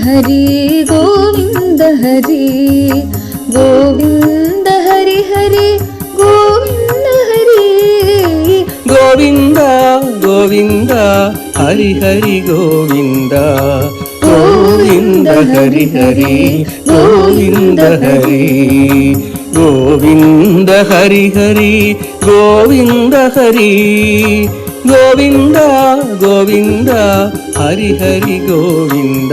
హరి గోవింద హరి గోవింద హరి హరి గోవింద హరి గోవింద గోవింద హరి హరి గోవింద గోవింద హరి హరి గోవింద హరి గోవింద హరి హరి గోవింద హరి గోవింద గోవింద హరి హరి గోవింద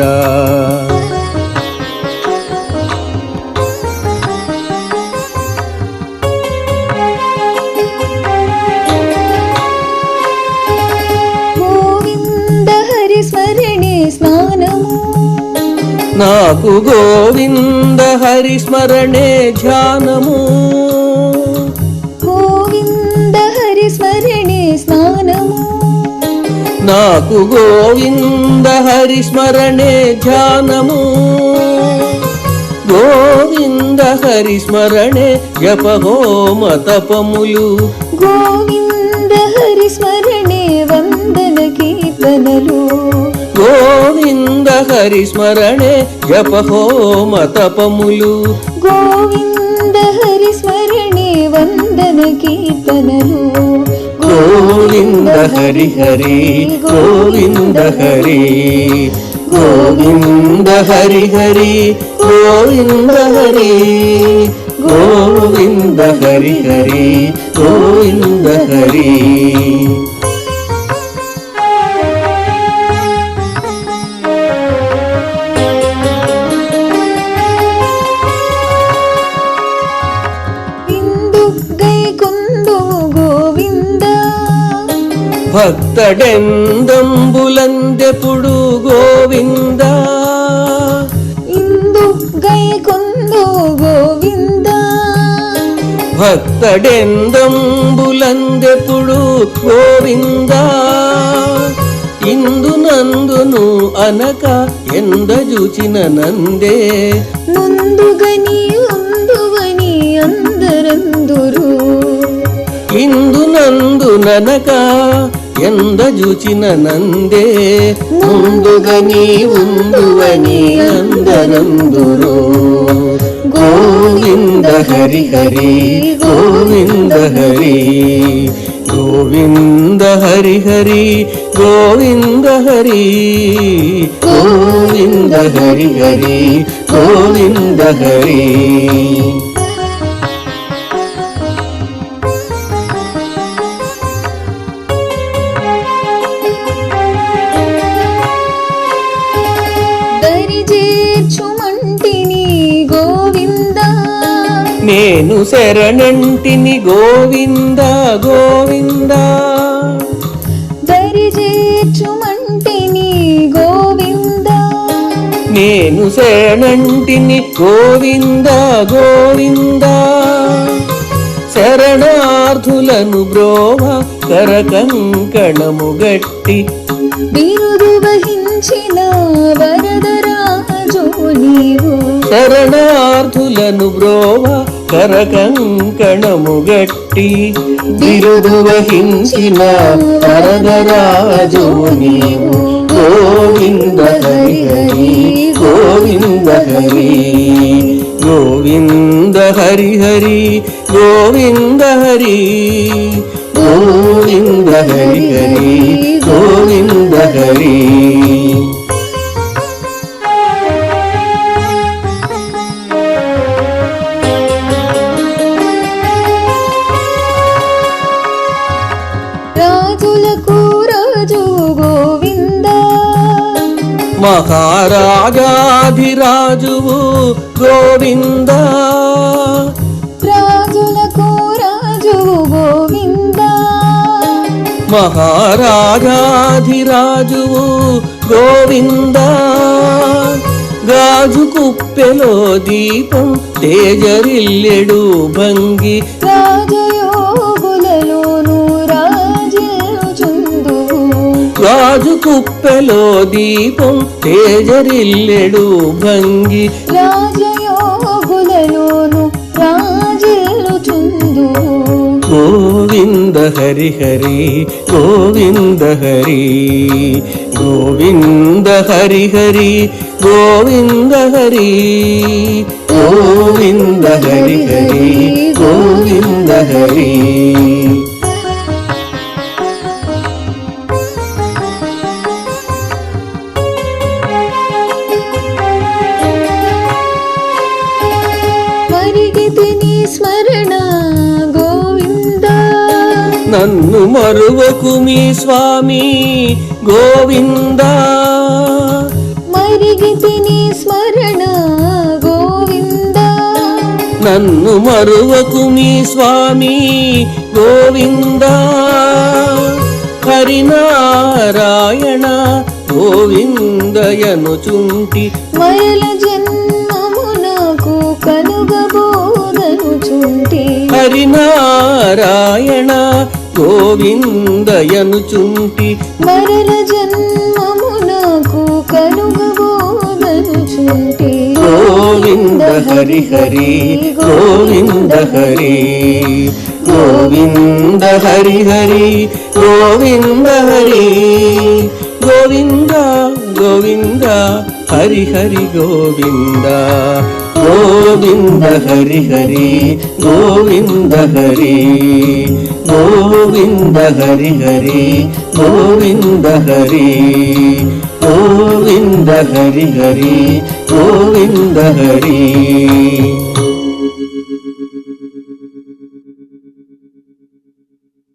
స్నానము నాకు గోవింద హరి స్మరణే ధ్యానము గోవింద హరి స్మరణే స్నానము నాకు గోవింద హరి స్మరణే ధ్యానము గోవింద హరి స్మరణే జప హోమ తపములు గోవింద హరి స్మరణే వందన కీర్తనలు గోవింద హరి స్మరణే జప హోమ తపములు గోవింద హరి స్మరణే వందన కీర్తనలు గోవింద హరి హరి గోవింద హరి గోవింద హరి హరి గోవింద హరి గోవింద హరి హరి గోవింద హరి భక్తడెందంబులందెప్పుడు గోవింద ఇందు గై కొందు గోవింద భక్తడెందంబులందెప్పుడు గోవింద ఇందు నందును అనక ఎంద చూచిన నందే ముందుగని ఉందువని అందరందురు ఇందు నందు ననక ఎంద చూచిన నందే ముందుగా నీ ఉందువని అందరందురు గోవింద హరి హరి గోవింద హరి గోవింద హరి హరి గోవింద హరి గోవింద హరి హరి గోవింద హరి నేను శరణంటిని గోవింద గోవింద దరిచేర్చుమంటిని గోవింద నేను శరణంటిని గోవింద గోవింద శరణార్థులను బ్రోవ కరకంకణము గట్టి బిరుదు వహించిన వరదరాజు నీవు శరణార్థులను బ్రోవ కరకంకణము గట్టి బిరుదు వహించిన వరదరాజు నీవు గోవింద హరి హరి గోవింద హరి గోవింద హరి హరి గోవింద హరి గోవింద హరి హరి గోవింద హరి మహారాజాధిరాజువు గోవింద రాజులకు రాజువు గోవింద మహారాజాధిరాజువు గోవింద గాజు కుప్పెలో దీపం తేజరిల్లెడు భంగి రాజయోగులలోను రాజుచుందువు గాజు కుప్పెలో దీపం తేజరిల్లెడు భంగి రాజయోగులలోను రాజుచుందువు గోవింద హరి హరి గోవింద హరి గోవింద హరి హరి గోవింద హరి గోవింద హరి హరి గోవింద హరి. మరిగితిని స్మరణ గోవింద, నన్ను మరువకు మీ స్వామి గోవింద. మరిగితిని స్మరణ గోవింద, నన్ను మరువకు మీ స్వామి గోవింద. హరినారాయణ గోవిందయనుచుంటి మరల జన్మమునకు కలుగబోదనుచుంటి. హరినారాయణ గోవిందయనుచుంటి మరల జన్మమునకు కలుగబోదనుచుంటి. గోవింద హరి హరి గోవింద హరి గోవింద హరి హరి గోవింద హరి గోవింద గోవింద హరి హరి గోవింద గోవింద హరి హరి గోవింద హరి గోవింద హరి హరి గోవింద హరి గోవింద హరి హరి గోవింద హరి.